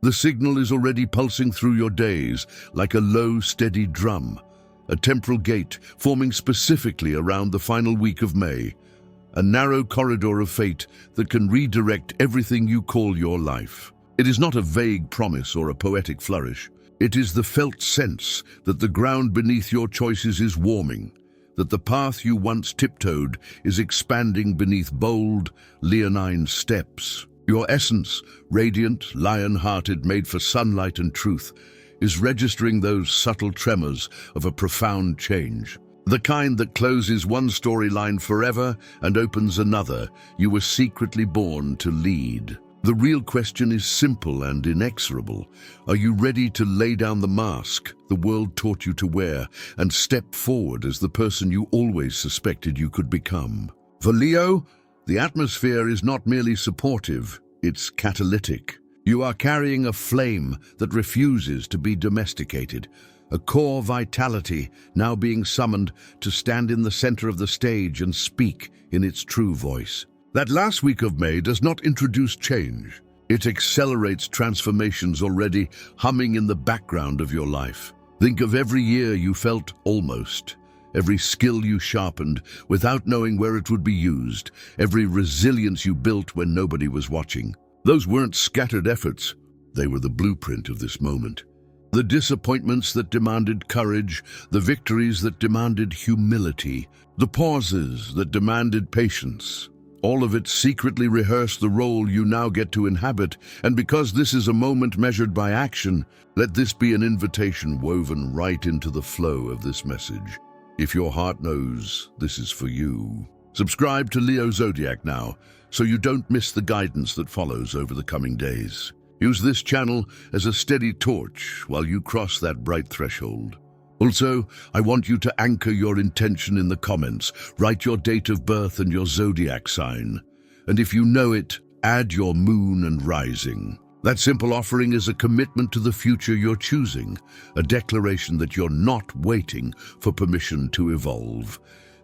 The signal is already pulsing through your days like a low, steady drum, a temporal gate forming specifically around the final week of May, a narrow corridor of fate that can redirect everything you call your life. It is not a vague promise or a poetic flourish. It is the felt sense that the ground beneath your choices is warming, that the path you once tiptoed is expanding beneath bold, leonine steps. Your essence, radiant, lion-hearted, made for sunlight and truth, is registering those subtle tremors of a profound change. The kind that closes one storyline forever and opens another. You were secretly born to lead. The real question is simple and inexorable. Are you ready to lay down the mask the world taught you to wear and step forward as the person you always suspected you could become? For Leo, the atmosphere is not merely supportive, it's catalytic. You are carrying a flame that refuses to be domesticated, a core vitality now being summoned to stand in the center of the stage and speak in its true voice. That last week of May does not introduce change. It accelerates transformations already humming in the background of your life. Think of every year you felt almost, every skill you sharpened without knowing where it would be used, every resilience you built when nobody was watching. Those weren't scattered efforts, they were the blueprint of this moment. The disappointments that demanded courage, the victories that demanded humility, the pauses that demanded patience. All of it secretly rehearsed the role you now get to inhabit, and because this is a moment measured by action, let this be an invitation woven right into the flow of this message. If your heart knows, this is for you. Subscribe to Leo Zodiac now, so you don't miss the guidance that follows over the coming days. Use this channel as a steady torch while you cross that bright threshold. Also, I want you to anchor your intention in the comments. Write your date of birth and your zodiac sign. And if you know it, add your moon and rising. That simple offering is a commitment to the future you're choosing, a declaration that you're not waiting for permission to evolve.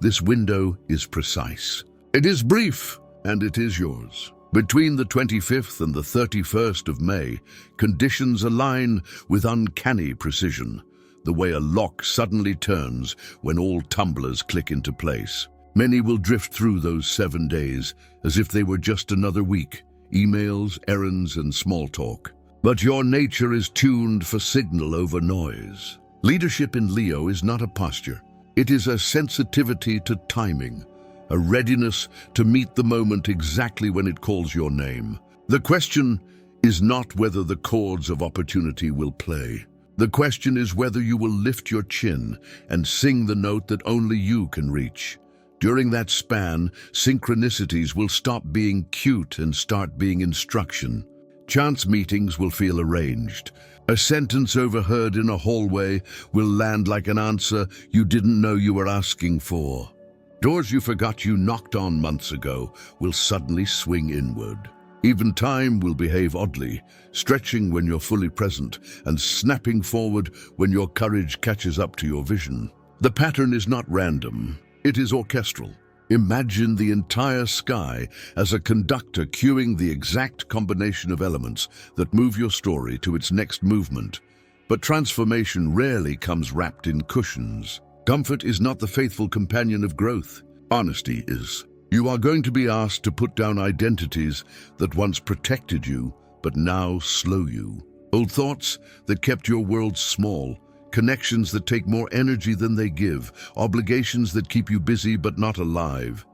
This window is precise. It is brief, and it is yours. Between the 25th and the 31st of May, conditions align with uncanny precision, the way a lock suddenly turns when all tumblers click into place. Many will drift through those 7 days as if they were just another week, emails, errands, and small talk. But your nature is tuned for signal over noise. Leadership in Leo is not a posture. It is a sensitivity to timing, a readiness to meet the moment exactly when it calls your name. The question is not whether the chords of opportunity will play. The question is whether you will lift your chin and sing the note that only you can reach. During that span, synchronicities will stop being cute and start being instruction. Chance meetings will feel arranged. A sentence overheard in a hallway will land like an answer you didn't know you were asking for. Doors you forgot you knocked on months ago will suddenly swing inward. Even time will behave oddly, stretching when you're fully present and snapping forward when your courage catches up to your vision. The pattern is not random, it is orchestral. Imagine the entire sky as a conductor cueing the exact combination of elements that move your story to its next movement. But transformation rarely comes wrapped in cushions. Comfort is not the faithful companion of growth. Honesty is. You are going to be asked to put down identities that once protected you, but now slow you. Old thoughts that kept your world small, connections that take more energy than they give, obligations that keep you busy but not alive.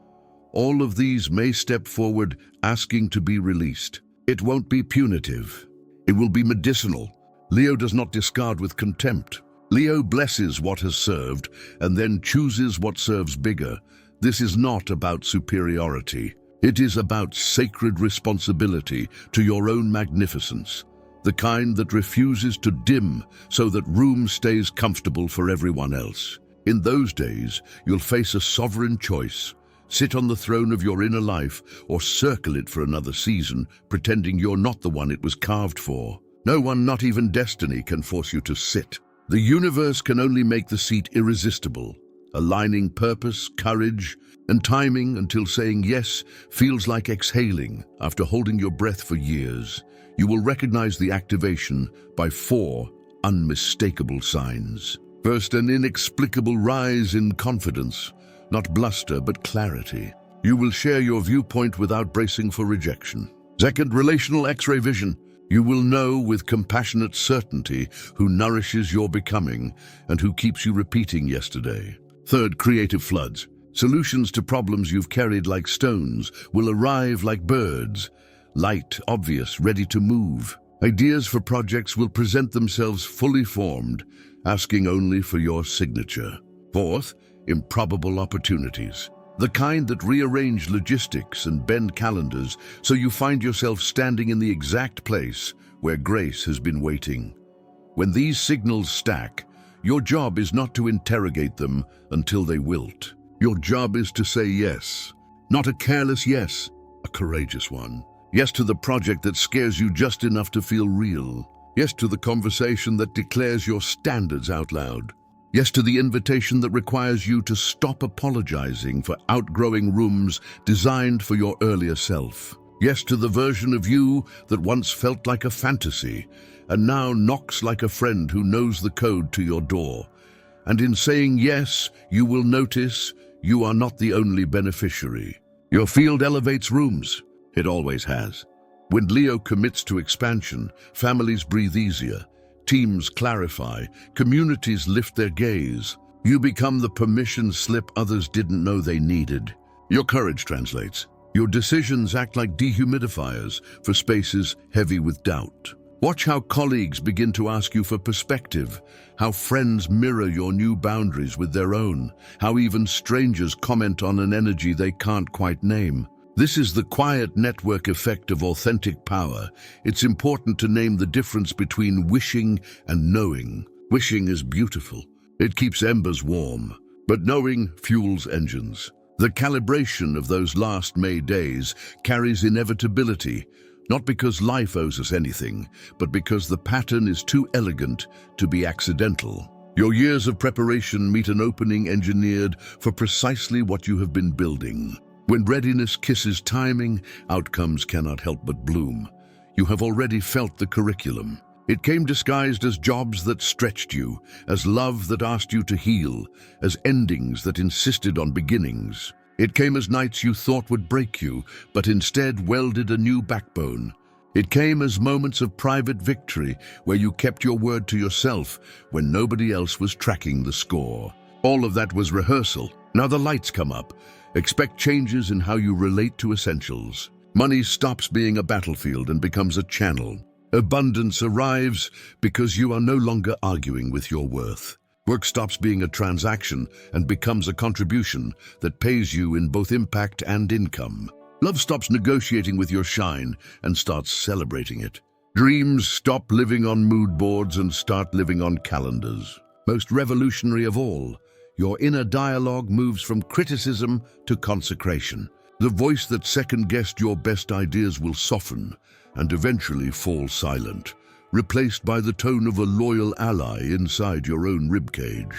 All of these may step forward asking to be released. It won't be punitive. It will be medicinal. Leo does not discard with contempt. Leo blesses what has served and then chooses what serves bigger. This is not about superiority. It is about sacred responsibility to your own magnificence, the kind that refuses to dim so that room stays comfortable for everyone else. In those days, you'll face a sovereign choice. Sit on the throne of your inner life or circle it for another season, pretending you're not the one it was carved for. No one, not even destiny, can force you to sit. The universe can only make the seat irresistible, aligning purpose, courage, and timing until saying yes feels like exhaling after holding your breath for years. you will recognize the activation by 4 unmistakable signs. First, an inexplicable rise in confidence, not bluster but clarity. You will share your viewpoint without bracing for rejection. Second, relational X-ray vision. You will know with compassionate certainty who nourishes your becoming and who keeps you repeating yesterday. Third, creative floods. Solutions to problems you've carried like stones will arrive like birds, light, obvious, ready to move. Ideas for projects will present themselves fully formed, asking only for your signature. Fourth, improbable opportunities. The kind that rearrange logistics and bend calendars so you find yourself standing in the exact place where grace has been waiting. When these signals stack, your job is not to interrogate them until they wilt. Your job is to say yes, not a careless yes, a courageous one. Yes to the project that scares you just enough to feel real. Yes to the conversation that declares your standards out loud. Yes to the invitation that requires you to stop apologizing for outgrowing rooms designed for your earlier self. Yes to the version of you that once felt like a fantasy and now knocks like a friend who knows the code to your door. And in saying yes, you will notice you are not the only beneficiary. Your field elevates rooms. It always has. When Leo commits to expansion, families breathe easier. Teams clarify, communities lift their gaze. You become the permission slip others didn't know they needed. Your courage translates. Your decisions act like dehumidifiers for spaces heavy with doubt. Watch how colleagues begin to ask you for perspective, how friends mirror your new boundaries with their own, how even strangers comment on an energy they can't quite name. This is the quiet network effect of authentic power. It's important to name the difference between wishing and knowing. Wishing is beautiful. It keeps embers warm. But knowing fuels engines. The calibration of those last May days carries inevitability, not because life owes us anything, but because the pattern is too elegant to be accidental. Your years of preparation meet an opening engineered for precisely what you have been building. When readiness kisses timing, outcomes cannot help but bloom. You have already felt the curriculum. It came disguised as jobs that stretched you, as love that asked you to heal, as endings that insisted on beginnings. It came as nights you thought would break you, but instead welded a new backbone. It came as moments of private victory, where you kept your word to yourself when nobody else was tracking the score. All of that was rehearsal. Now the lights come up. Expect changes in how you relate to essentials. Money stops being a battlefield and becomes a channel. Abundance arrives because you are no longer arguing with your worth. Work stops being a transaction and becomes a contribution that pays you in both impact and income. Love stops negotiating with your shine and starts celebrating it. Dreams stop living on mood boards and start living on calendars. Most revolutionary of all, your inner dialogue moves from criticism to consecration. The voice that second-guessed your best ideas will soften and eventually fall silent, replaced by the tone of a loyal ally inside your own ribcage.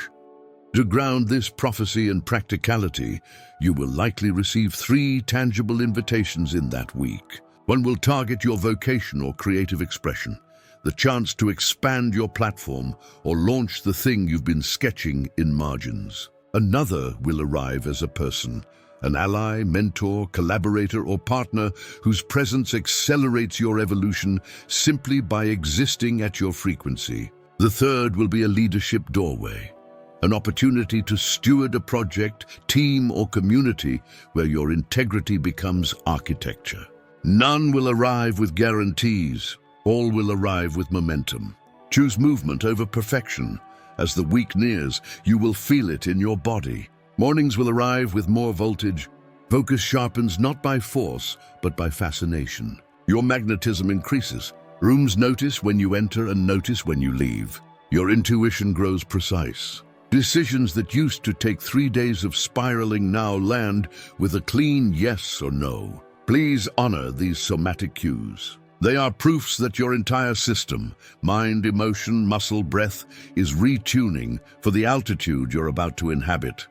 To ground this prophecy in practicality, you will likely receive 3 tangible invitations in that week. One will target your vocation or creative expression, the chance to expand your platform or launch the thing you've been sketching in margins. Another will arrive as a person, an ally, mentor, collaborator, or partner whose presence accelerates your evolution simply by existing at your frequency. The third will be a leadership doorway, an opportunity to steward a project, team, or community where your integrity becomes architecture. None will arrive with guarantees. All will arrive with momentum. Choose movement over perfection. As the week nears, you will feel it in your body. Mornings will arrive with more voltage. Focus sharpens not by force, but by fascination. Your magnetism increases. Rooms notice when you enter and notice when you leave. Your intuition grows precise. Decisions that used to take 3 days of spiraling now land with a clean yes or no. Please honor these somatic cues. They are proofs that your entire system, mind, emotion, muscle, breath, is retuning for the altitude you're about to inhabit.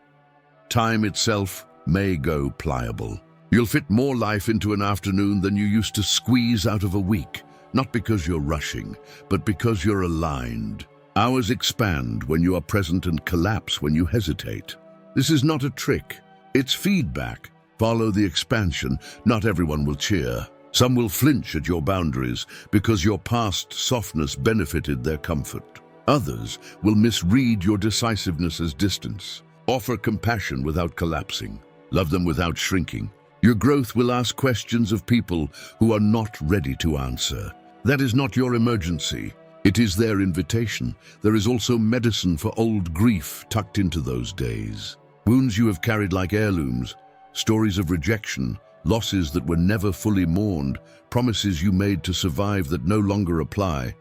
Time itself may go pliable. You'll fit more life into an afternoon than you used to squeeze out of a week. not because you're rushing, but because you're aligned. Hours expand when you are present and collapse when you hesitate. This is not a trick, it's feedback. Follow the expansion. Not everyone will cheer. Some will flinch at your boundaries because your past softness benefited their comfort. Others will misread your decisiveness as distance. Offer compassion without collapsing. Love them without shrinking. Your growth will ask questions of people who are not ready to answer. That is not your emergency. It is their invitation. There is also medicine for old grief tucked into those days. Wounds you have carried like heirlooms, stories of rejection, losses that were never fully mourned, promises you made to survive that no longer apply,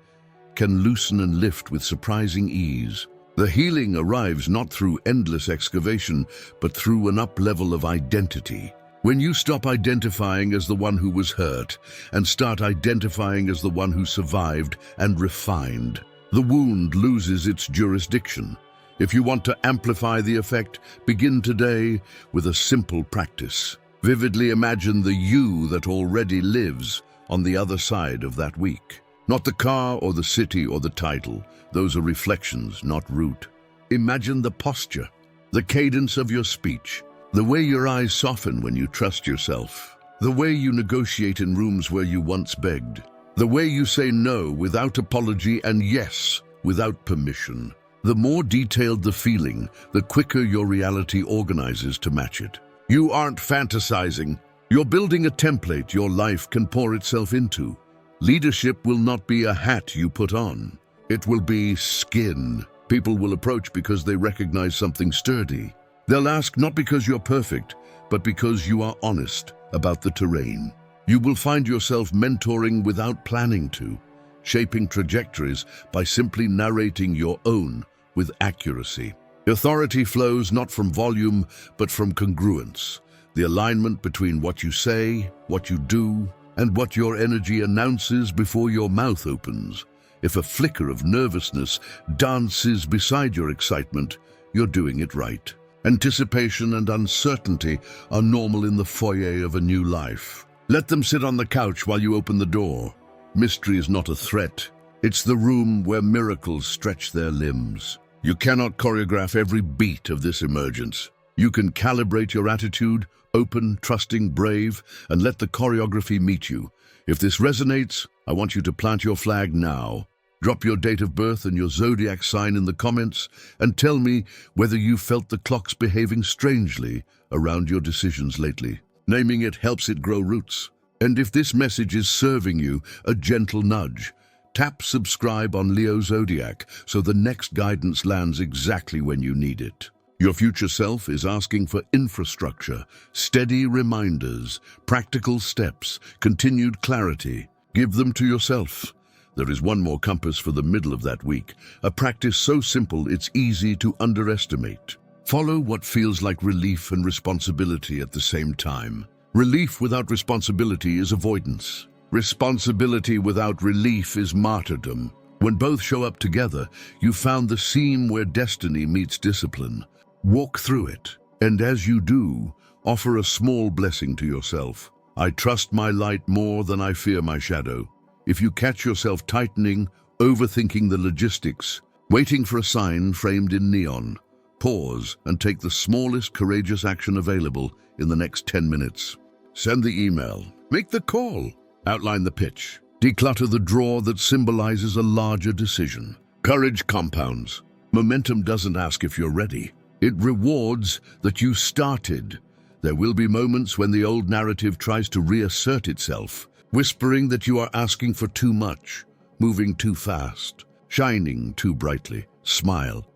can loosen and lift with surprising ease. The healing arrives not through endless excavation, but through an up-level of identity. When you stop identifying as the one who was hurt and start identifying as the one who survived and refined, the wound loses its jurisdiction. If you want to amplify the effect, begin today with a simple practice. Vividly imagine the you that already lives on the other side of that week. Not the car or the city or the title. Those are reflections, not root. Imagine the posture, the cadence of your speech, the way your eyes soften when you trust yourself, the way you negotiate in rooms where you once begged, the way you say no without apology and yes without permission. The more detailed the feeling, the quicker your reality organizes to match it. You aren't fantasizing. You're building a template your life can pour itself into. Leadership will not be a hat you put on. It will be skin. People will approach because they recognize something sturdy. They'll ask not because you're perfect, but because you are honest about the terrain. You will find yourself mentoring without planning to, shaping trajectories by simply narrating your own with accuracy. Authority flows not from volume, but from congruence, the alignment between what you say, what you do, and what your energy announces before your mouth opens. If a flicker of nervousness dances beside your excitement, you're doing it right. Anticipation and uncertainty are normal in the foyer of a new life. Let them sit on the couch while you open the door. Mystery is not a threat. It's the room where miracles stretch their limbs. You cannot choreograph every beat of this emergence. You can calibrate your attitude, open, trusting, brave, and let the choreography meet you. If this resonates, I want you to plant your flag now. Drop your date of birth and your zodiac sign in the comments and tell me whether you felt the clocks behaving strangely around your decisions lately. Naming it helps it grow roots. And if this message is serving you a gentle nudge, tap subscribe on Leo Zodiac so the next guidance lands exactly when you need it. Your future self is asking for infrastructure, steady reminders, practical steps, continued clarity. Give them to yourself. There is one more compass for the middle of that week, a practice so simple it's easy to underestimate. Follow what feels like relief and responsibility at the same time. Relief without responsibility is avoidance. Responsibility without relief is martyrdom. When both show up together, you found the seam where destiny meets discipline. Walk through it, and as you do, offer a small blessing to yourself. I trust my light more than I fear my shadow. If you catch yourself tightening, overthinking the logistics, waiting for a sign framed in neon, pause and take the smallest courageous action available in the next 10 minutes. Send the email, make the call, outline the pitch, declutter the drawer that symbolizes a larger decision. Courage compounds. Momentum doesn't ask if you're ready. It rewards that you started. There will be moments when the old narrative tries to reassert itself, whispering that you are asking for too much, moving too fast, shining too brightly. Smile.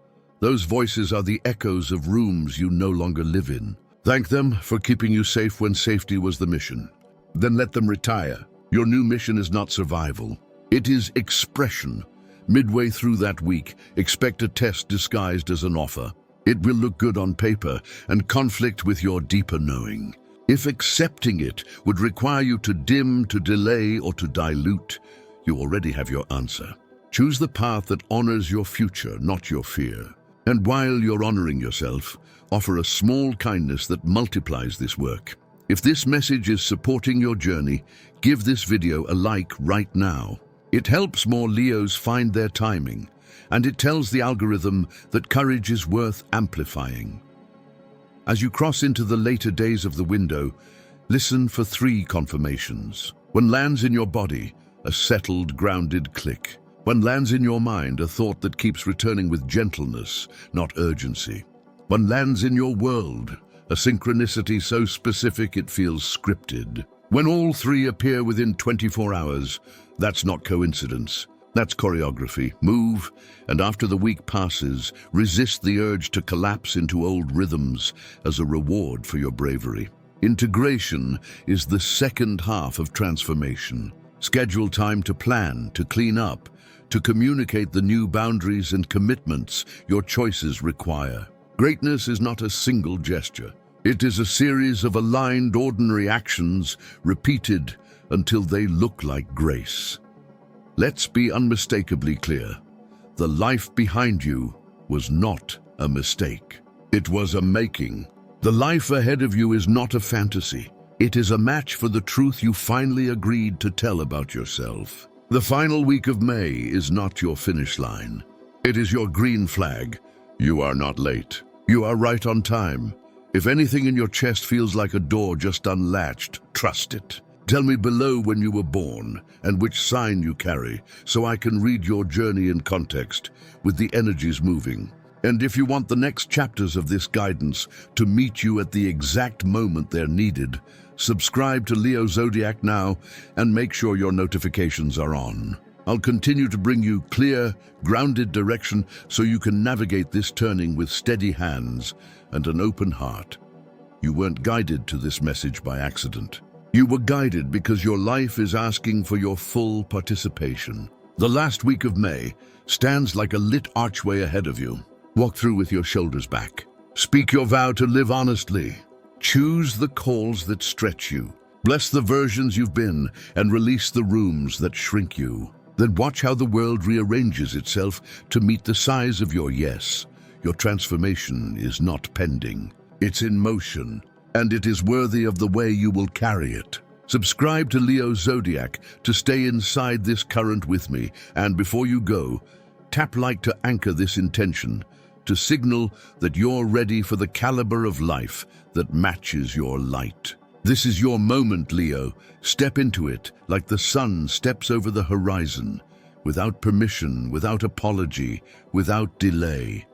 Those voices are the echoes of rooms you no longer live in. Thank them for keeping you safe when safety was the mission. Then let them retire. Your new mission is not survival. It is expression. Midway through that week, expect a test disguised as an offer. It will look good on paper and conflict with your deeper knowing. If accepting it would require you to dim, to delay, or to dilute, you already have your answer. Choose the path that honors your future, not your fear. And while you're honoring yourself, offer a small kindness that multiplies this work. If this message is supporting your journey, give this video a like right now. It helps more Leos find their timing, and it tells the algorithm that courage is worth amplifying. As you cross into the later days of the window, listen for 3 confirmations. One lands in your body, a settled, grounded click. One lands in your mind, a thought that keeps returning with gentleness, not urgency. One lands in your world, a synchronicity so specific it feels scripted. When all 3 appear within 24 hours, that's not coincidence. That's choreography. Move, and after the week passes, resist the urge to collapse into old rhythms as a reward for your bravery. Integration is the second half of transformation. Schedule time to plan, to clean up, to communicate the new boundaries and commitments your choices require. Greatness is not a single gesture. It is a series of aligned, ordinary actions repeated until they look like grace. Let's be unmistakably clear. The life behind you was not a mistake. It was a making. The life ahead of you is not a fantasy. It is a match for the truth you finally agreed to tell about yourself. The final week of May is not your finish line. It is your green flag. You are not late. You are right on time. If anything in your chest feels like a door just unlatched, trust it. Tell me below when you were born and which sign you carry, so I can read your journey in context, with the energies moving. And if you want the next chapters of this guidance to meet you at the exact moment they're needed, subscribe to Leo Zodiac now and make sure your notifications are on. I'll continue to bring you clear, grounded direction so you can navigate this turning with steady hands and an open heart. You weren't guided to this message by accident. You were guided because your life is asking for your full participation. The last week of May stands like a lit archway ahead of you. Walk through with your shoulders back. Speak your vow to live honestly. Choose the calls that stretch you. Bless the versions you've been and release the rooms that shrink you. Then watch how the world rearranges itself to meet the size of your yes. Your transformation is not pending. It's in motion, and it is worthy of the way you will carry it. Subscribe to Leo Zodiac to stay inside this current with me, and before you go, tap like to anchor this intention, to signal that you're ready for the caliber of life that matches your light. This is your moment, Leo. Step into it like the sun steps over the horizon, without permission, without apology, without delay.